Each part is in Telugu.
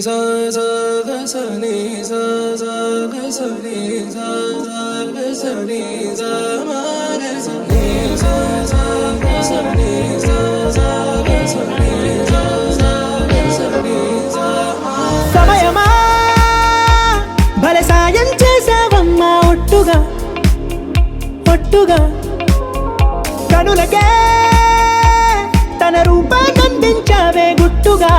sa sa ga sa ni sa sa ga sa ni sa sa ga sa ni sa ma ga sa ni sa sa ga sa ni sa sa ga sa ni sa sa ga sa ni sa ma సమయమా భలే సాయం చేసావమ్మా ఒట్టుగా ఒట్టుగా కనులకే తన రూపాన్నందించావే గుట్టుగా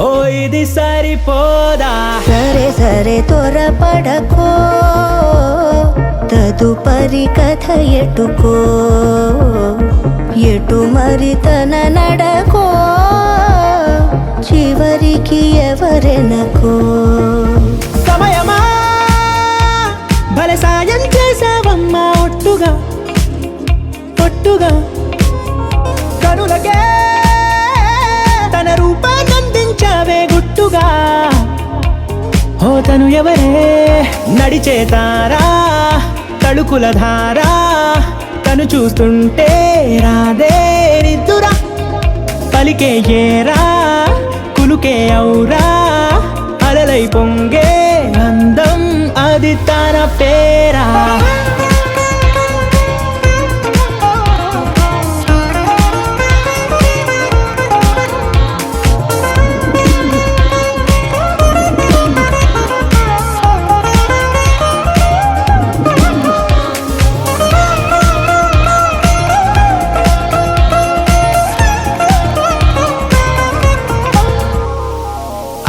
ఓ ఇది సరిపోదా సరే సరే త్వరపడకో తదుపరి కథ ఎటుకో ఎటు మరి తన నడకో చివరికి ఎవరెనకో సమయమా భలే సాయం చేసావమ్మా ఒట్టుగా ఒట్టుగా కనులకే తన రూపాన్నందించావే గుట్టుగా ఓ తను ఎవరే నడిచే తారా తళుకుల ధారా తను చూస్తుంటే రాదే నిద్దురా పలికే ఏరా కులుకే ఔరా అలలై పొంగే అందం అది తన పేరా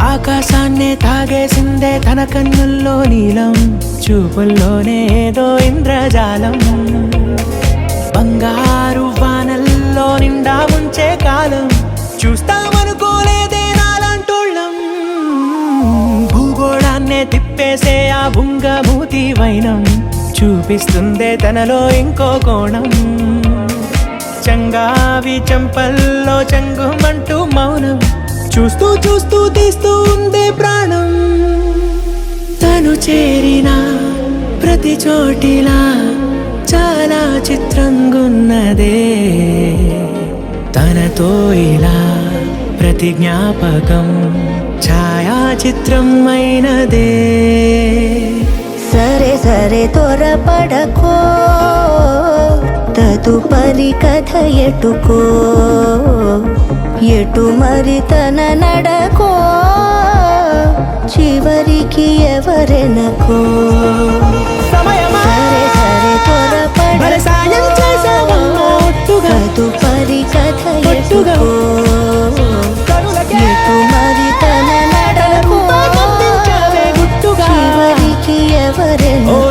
ఆకాశాన్నే తాగేసిందే తన కన్నుల్లో నీలం చూపుల్లోనే ఏదో ఇంద్రజాలం బంగారు వానల్లో నిండా ముంచే కాలం చూస్తామనుకోలేదే నాలాంటోళ్ళం భూగోళాన్నే తిప్పేసే ఆ బుంగమూతి వైనం చూపిస్తుందే తనలో ఇంకో కోణం చంగావి చంపల్లో చంగుమంటూ మౌనం చూస్తూ చూస్తూ తీస్తూ ఉందే ప్రాణం తను చేరిన ప్రతి చోటిలా చాలా చిత్రంగున్నదే తనతో ఇలా ప్రతి జ్ఞాపకం ఛాయాచిత్రం అయినదే సరే సరే త్వరపడకో తదుపరి కథ ఎటుకో ఎటు మరి తన నడకో చివరికి ఎవరెనకో సమయమా సరే సరే భలే సాయం చేసావమ్మా ఒట్టుగా తదుపరి కథ ఒట్టుగా ఎటుకో కనులకే ఎటు మరి తన నడకో రూపాన్నందించావే గుట్టుగా చివరికి ఎవరెనకో